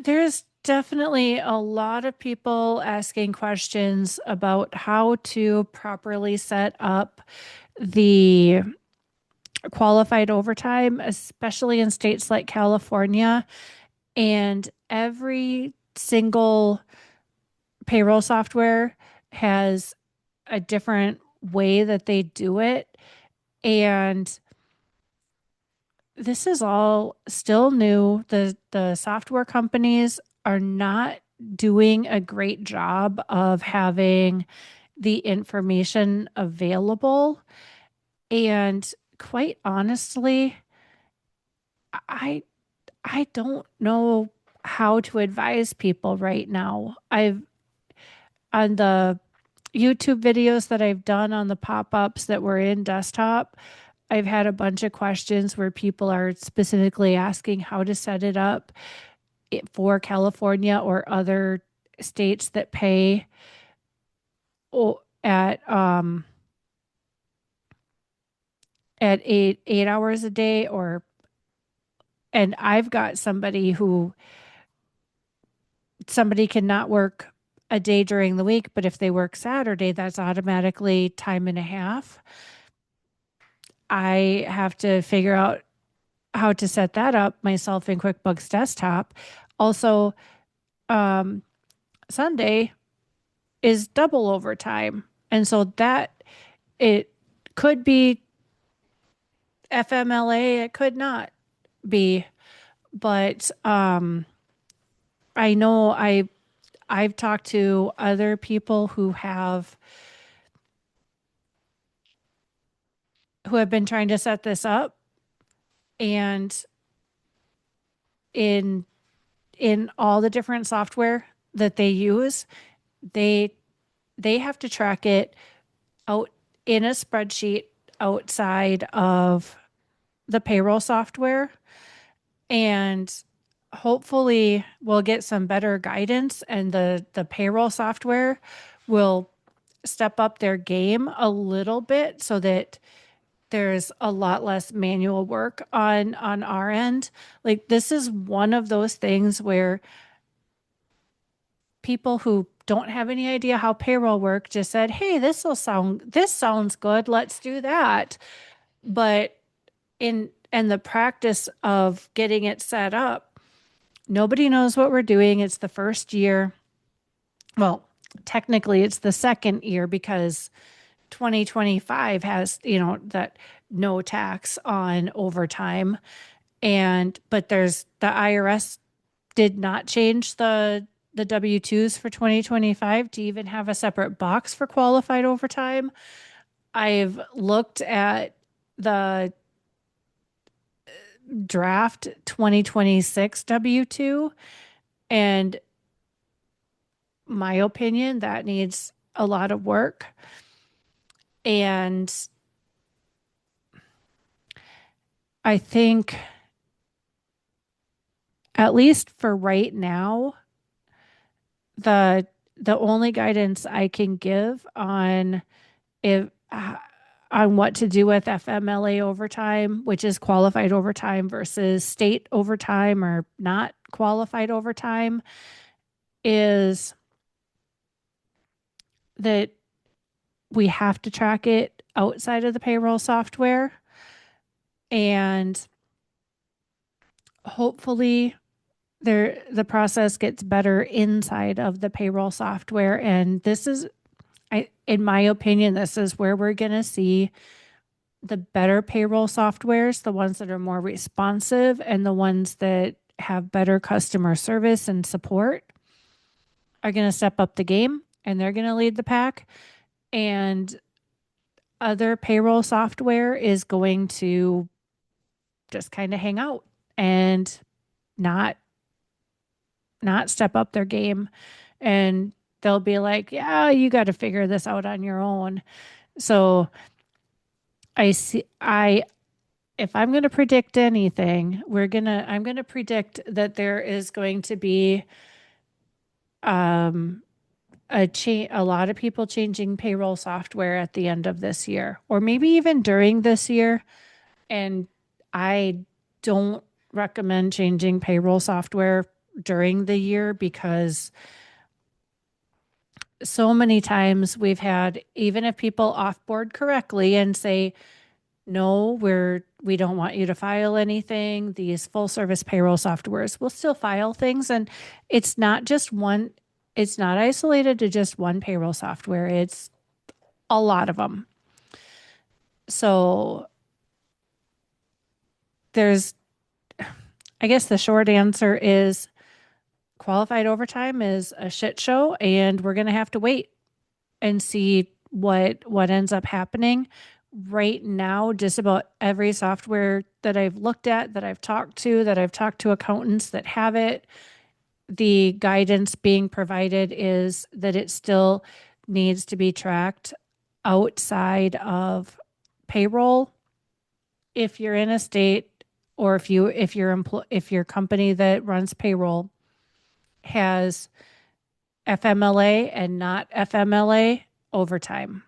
There's definitely a lot of people asking questions about how to properly set up the qualified overtime, especially in states like California. And every single payroll software has a different way that they do it. And this is all still new. The software companies are not doing a great job of having the information available. And quite honestly, I I don't know how to advise people right now. I've on the YouTube videos that I've done on the pop-ups that were in desktop, I've had a bunch of questions where people are specifically asking how to set it up for California or other states that pay at at eight hours a day or and I've got somebody cannot work a day during the week, but if they work Saturday, that's automatically time and a half. I have to figure out how to set that up myself in QuickBooks Desktop. Also, um, Sunday is double overtime. And so that it could be FMLA, it could not be. But I know I've talked to other people who have been trying to set this up and in all the different software that they use, they they have to track it out in a spreadsheet outside of the payroll software. And hopefully we'll get some better guidance and the payroll software will step up their game a little bit so that there's a lot less manual work on our end. Like this is one of those things where people who don't have any idea how payroll work just said, "Hey, this sounds good. Let's do that." But in and the practice of getting it set up, nobody knows what we're doing. It's the first year. Well, technically it's the second year because 2025 has, that no tax on overtime. And but there's the IRS did not change the W-2s for 2025 to even have a separate box for qualified overtime. I've looked at the draft 2026 W-2 and my opinion that needs a lot of work. And I think at least for right now, the the only guidance I can give if on what to do with FMLA overtime, which is qualified overtime versus state overtime or not qualified overtime, is that we have to track it outside of the payroll software. And hopefully the process gets better inside of the payroll software. And this is, in my opinion, this is where we're going to see the better payroll softwares, the ones that are more responsive and the ones that have better customer service and support are going to step up the game and they're going to lead the pack. And other payroll software is going to just kind of hang out and not step up their game. And they'll be like, yeah, you got to figure this out on your own. So if I'm going to predict anything, I'm going to predict that there is going to be a lot of people changing payroll software at the end of this year, or maybe even during this year. And I don't recommend changing payroll software during the year, because so many times we've had, even if people offboard correctly and say, no, we don't want you to file anything, these full service payroll softwares will still file things. And it's not just one, it's not isolated to just one payroll software. It's a lot of them. So there's, I guess the short answer is qualified overtime is a shit show, and we're going to have to wait and see what ends up happening. Right now, just about every software that I've looked at, that I've talked to accountants that have it, the guidance being provided is that it still needs to be tracked outside of payroll. If you're in a state, or if your company that runs payroll has FMLA and not FMLA overtime.